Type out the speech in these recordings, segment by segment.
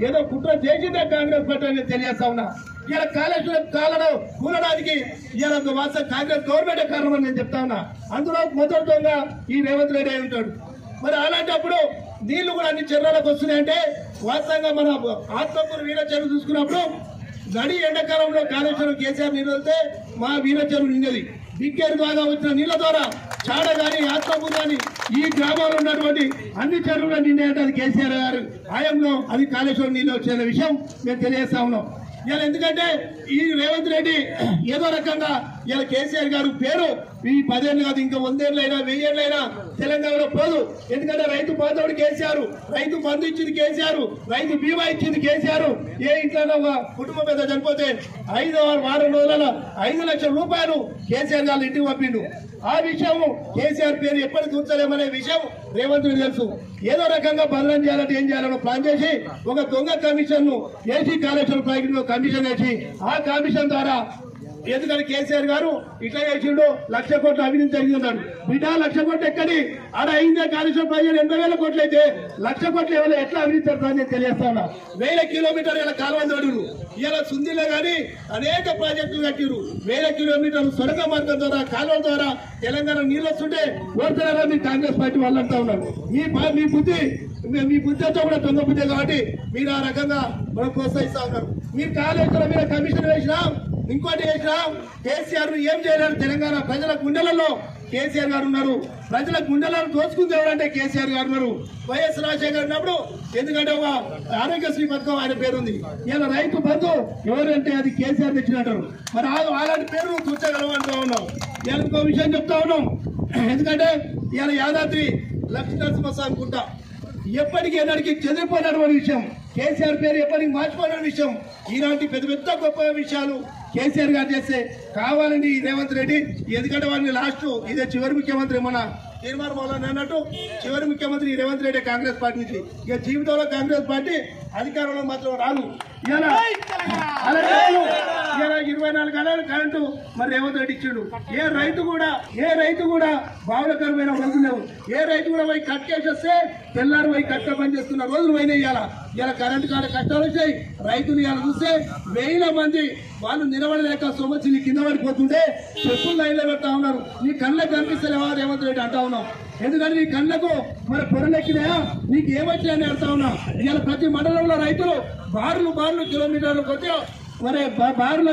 ఏదో కుట్ర చేసిందే కాంగ్రెస్ పార్టీ అని తెలియజేస్తా ఉన్నా. ఇలా కాళేశ్వరం కాలడం కూలడానికి ఇలా వాస్తవ కాంగ్రెస్ గవర్నమెంటే కారణం అని నేను చెప్తా ఉన్నా. అందులో మొదటిగా ఈ రేవంత్ రెడ్డి అయి ఉంటాడు. మరి అలాంటప్పుడు నీళ్లు కూడా అన్ని చెరువులకు వస్తున్నాయంటే వాస్తవంగా మన ఆత్మకూరు వీర చెరువు చూసుకున్నప్పుడు నడి ఎండాకాలంలో కాళేశ్వరం కేసీఆర్ నీళ్ళు వెళ్తే మా వీర చెరువు నిండేది. బిగ్గేరు బాగా వచ్చిన నీళ్ల ద్వారా చాడ గాని ఆత్మకూరు గాని ఈ గ్రామాల్లో ఉన్నటువంటి అన్ని చెరువులు నిండాయంటే అది కేసీఆర్ గారు హయాంలో అది కాళేశ్వరం నీళ్ళు వచ్చిన విషయం మేము తెలియజేస్తా ఉన్నాం. ఇలా ఎందుకంటే ఈ రేవంత్ రెడ్డి ఏదో రకంగా ఇలా కేసీఆర్ గారు పేరు ఈ 10 ఏళ్ళు కాదు ఇంకా 100 ఏళ్ళైనా 1000 ఏళ్ళైనా తెలంగాణలో పోదు. ఎందుకంటే రైతు బాధోడు కేసీఆర్, రైతు బంధు ఇచ్చింది కేసీఆర్, రైతు బీమా ఇచ్చింది కేసీఆర్. ఏ ఇంట్లో ఒక కుటుంబం మీద చనిపోతే 5 వారం రోజుల 5 లక్షల రూపాయలు కేసీఆర్ గారు ఇంటికి పంపిండు. ఆ విషయం కేసీఆర్ పేరు ఎప్పటికి ఉంచలేమనే విషయం రేవంత్ రెడ్డి తెలుసు. ఏదో రకంగా బదనం చేయాలంటే ఏం చేయాలని ప్లాన్ చేసి ఒక దొంగ కమిషన్ ను ఏసీ కాళేశ్వరం ప్రాజెక్టు కమిషన్ వేసి ఆ కమిషన్ ద్వారా ఎందుకంటే కేసీఆర్ గారు ఇట్లా చేసిండు 1,00,000 కోట్ల అవినీతి జరిగిందన్నాడు. బిడ్డ 1,00,000 కోట్లు ఎక్కడి ఆడ అయిందే కాళేశ్వరం ప్రాజెక్టు 80,000 కోట్లు అయితే 1,00,000 కోట్లు ఎవరు ఎట్లా అవినీతి జరుగుతుందని తెలియజేస్తా ఉన్నా. 1000 కిలోమీటర్లు ఇలా కాలువలు తోడిరు. ఇలా సుందిలో కానీ అనేక ప్రాజెక్టులు కట్టిరు. 1000 కిలోమీటర్లు సొరంగ మార్గం ద్వారా కాలువల ద్వారా తెలంగాణ నీళ్ళు వస్తుంటే ఓడుతున్నారా మీ కాంగ్రెస్ పార్టీ వాళ్ళు అంటా ఉన్నారు. మీ బుద్ధితో కూడా దొంగ బుద్ధి కాబట్టి మీరు ఆ రకంగా మనం ప్రోత్సహిస్తా ఉన్నారు. మీరు కాళేశ్వరం మీద కమిషన్ వేసినా ఇంకోటి వేసినా కేసీఆర్ ఏం చేయలేరు. తెలంగాణ ప్రజల గుండెలలో కేసీఆర్ గారు ఉన్నారు. ప్రజల గుండెలను దోచుకుంది ఎవరంటే కేసీఆర్ గారు ఉన్నారు. వైఎస్ రాజశేఖర్ ఉన్నప్పుడు ఎందుకంటే ఒక ఆరోగ్యశ్రీ పథకం ఆయన పేరుంది. ఇలా రైతు బంధు ఎవరంటే అది కేసీఆర్ తెచ్చినట్టు. మరి అలాంటి పేరు చూచగలమంటూ ఉన్నాం. ఇలా ఇంకో విషయం చెప్తా ఉన్నాం. ఎందుకంటే ఇలా యాదాద్రి లక్ష్మీనరసింహస్వామి గుట్ట ఎప్పటికీ ఎన్నడికి చెదిరిపోయినటువంటి విషయం, కేసీఆర్ పేరు ఎప్పటికీ మార్చిపోయిన విషయం. ఇలాంటి పెద్ద పెద్ద గొప్ప విషయాలు కేసీఆర్ గారు చేస్తే కావాలండి ఈ రేవంత్ రెడ్డి. ఎందుకంటే వాడిని లాస్ట్ ఇదే చివరి ముఖ్యమంత్రి మన తీర్మానం మౌలానా అన్నట్టు చివరి ముఖ్యమంత్రి ఈ రేవంత్ రెడ్డి కాంగ్రెస్ పార్టీ నుంచి. ఇక జీవితంలో కాంగ్రెస్ పార్టీ అధికారంలో మాత్రం రాదు. ఇలా 24 గంటలు కరెంటు మరి రేవంత్ రెడ్డి ఇచ్చిండు. ఏ రైతు కూడా బావులకరమైన రోజులు లేవు. ఏ రైతు కూడా పోయి కట్టేసేస్తే తెల్లారు పోయి కట్ట పని చేస్తున్న రోజులు పోయినాయి. ఇలా కరెంటు కాడ కష్టాలు వచ్చాయి. రైతులు ఇలా చూస్తే 1000 మంది వాళ్ళు నిలబడలేక సొమచి కింద పడిపోతుంటే చెప్పులు లైన్లో పెడతా ఉన్నారు. నీ కళ్ళకు కనిపిస్తలేవా రేవంత్ రెడ్డి అంటా ఉన్నాం. ఎందుకంటే నీ కళ్ళకు మరి పొరలెక్కినాయా నీకు ఏమొచ్చాయని అడతా ఉన్నా. ఇలా ప్రతి మండలంలో రైతులు బార్లు కిలోమీటర్ల కొద్దిగా మరి బారుల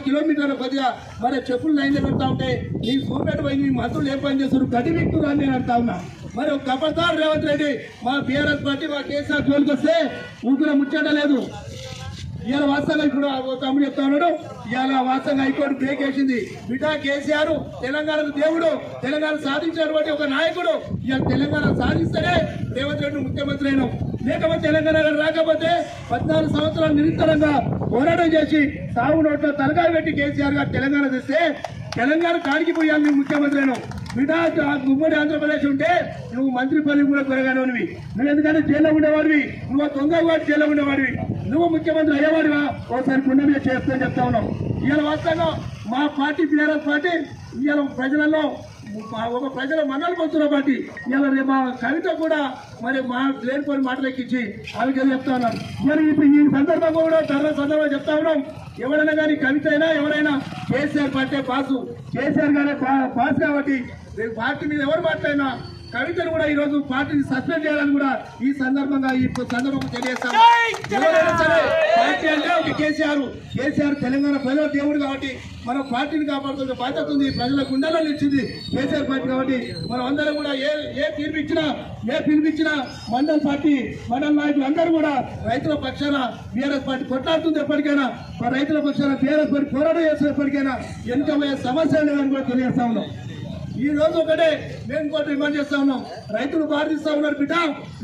కిలోమీటర్ల కొద్దిగా మరి చెప్పులు లైన్లో పెడతా ఉంటే నీ సోమేట పోయి నీ మంత్రులు ఏం పని చేస్తారు గడి వ్యక్తులు అని నేను అడతా ఉన్నా. మరి ఒక కపడతారు రేవంత్ రెడ్డి. మా బీఆర్ఎస్ పార్టీ మా కేసీఆర్ జోలికి వస్తే ఊపిరి ముచ్చటలేదు. ఇవాళ వాస్తవంగా ఇప్పుడు తమ్ముడు చెప్తా ఉన్నాడు. ఇవాళ వాస్తవంగా హైకోర్టు బ్రేక్ వేసింది. బిడ్డా కేసీఆర్ తెలంగాణకు దేవుడు, తెలంగాణ సాధించినటువంటి ఒక నాయకుడు. ఇవాళ తెలంగాణ సాధిస్తేనే రేవంత్ రెడ్డి ముఖ్యమంత్రి అయినా. లేకపోతే తెలంగాణ రాకపోతే 14 సంవత్సరాలు నిరంతరంగా పోరాటం చేసి సాగు నోట్లో తలకాయ పెట్టి కేసీఆర్ గారు తెలంగాణ తెస్తే తెలంగాణ కాడికి పోయాలి నువ్వు ముఖ్యమంత్రి అయినావు. బిడ్డా ఉమ్మడి ఆంధ్రప్రదేశ్ ఉంటే నువ్వు మంత్రి పదవి కూడా కొరగానవి. నువ్వు ఎందుకంటే జైల్లో ఉండేవాడివి, నువ్వు దొంగవాడి జైల్లో ఉండేవాడివి. నువ్వు ముఖ్యమంత్రి అయ్యేవాడివా ఒకసారి గుండె మీద చేస్తాను చెప్తా ఉన్నావు. ఇవాళ వాస్తవంగా మా పార్టీ బీఆర్ఎస్ పార్టీ ఇవాళ ప్రజలలో ఒక ప్రజల మన్నలు పొందుతున్న పార్టీ. ఇవాళ మా కవిత కూడా మరి మా లేనిపోయిన మాటలు ఎక్కించి ఆవిడ చెప్తా ఉన్నారు. మరి ఇప్పుడు ఈ సందర్భంగా కూడా ధర్మ సందర్భంగా చెప్తా ఉన్నాం. ఎవరైనా కానీ కవిత అయినా ఎవరైనా కేసీఆర్ పార్టీ పాసు, కేసీఆర్ గారే పాస్ కాబట్టి పార్టీ మీద ఎవరు మాట్లాడినా కవితను కూడా ఈ రోజు పార్టీని సస్పెండ్ చేయాలని కూడా ఈ సందర్భంగా తెలియజేస్తాను. ఎవరైనా సరే పార్టీ అంటే ఒక కేసీఆర్ తెలంగాణ ప్రజల దేవుడు కాబట్టి మనం పార్టీని కాపాడుతున్న బాధ్యత ఉంది. ప్రజల గుండెల్లో నిలిచింది కేసీఆర్ పార్టీ కాబట్టి మనం అందరం కూడా ఏ పిలిపించినా మండల నాయకులు అందరూ కూడా రైతుల పక్షాన బీఆర్ఎస్ పార్టీ కొట్లాడుతుంది. ఎప్పటికైనా రైతుల పక్షాన బీఆర్ఎస్ పార్టీ పోరాటం చేస్తున్న ఎప్పటికైనా వెనుకబోయే సమస్య లేదని కూడా తెలియజేస్తా ఉన్నాం. ఈ రోజు ఒకటే మేము కూడా డిమాండ్ చేస్తా ఉన్నాం. రైతులు బాధిస్తా ఉన్నారు. బిడ్డ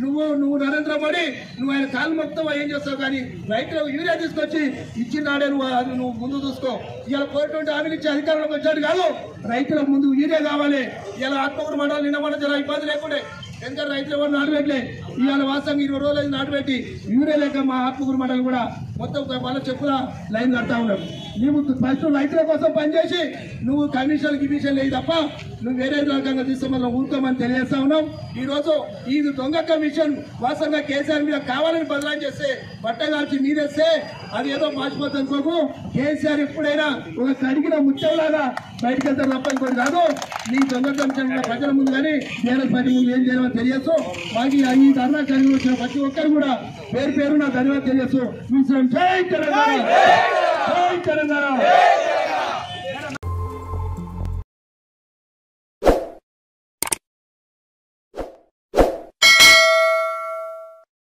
నువ్వు నరేంద్ర మోడీ నువ్వు ఆయన కాలు మొత్తం ఏం చేస్తావు కానీ రైతులకు యూరియా తీసుకొచ్చి ఇచ్చినాడే నువ్వు ముందు చూసుకో. ఇలా కోరిటువంటి హామీలు ఇచ్చే అధికారంలోకి వచ్చాడు కాదు. రైతులకు ముందు యూరియా కావాలి. ఇలా ఆత్మకూరు మండలం నిన్న జర ఇబ్బంది లేకుండే. ఎందుకంటే రైతులు ఎవరు నాటుపెట్టలే. ఇవాళ వాస్తవంగా 20 రోజులు నాటుపెట్టి యూరియా లేక మా ఆత్మకూరు మండలం కూడా మొత్తం వాళ్ళ చెప్పుల లైన్ కడతా ఉన్నారు. నువ్వు ఫస్ట్ రైతుల కోసం పనిచేసి నువ్వు కమిషన్ లేదు తప్ప నువ్వు వేరే రకంగా తీసుకోమని ఊరుకోమని తెలియజేస్తా ఉన్నాం. ఈ రోజు ఈ దొంగ కమిషన్ వాస్తవంగా కేసీఆర్ మీద కావాలని బదలాం చేస్తే బట్టగాల్చి మీరేస్తే అది ఏదో మార్చిపోతుంది అనుకోకు. కేసీఆర్ ఎప్పుడైనా ఒక కడిగిన ముత్యంలాగా బయటకు వెళ్తారు తప్ప ఇంకోటి కాదు. నీ దొంగ కమిషన్ ప్రజల ముందు కానీ బీఆర్ఎస్ పార్టీ ముందు ఏం చేయాలని తెలియచ్చు. మాకు ఈ ధర్నా కలిగి వచ్చిన ప్రతి ఒక్కరు కూడా పేరు పేరు నా ధన్యవాదాలు తెలియచ్చు. జై తెలంగాణ, జై తెలంగాణ.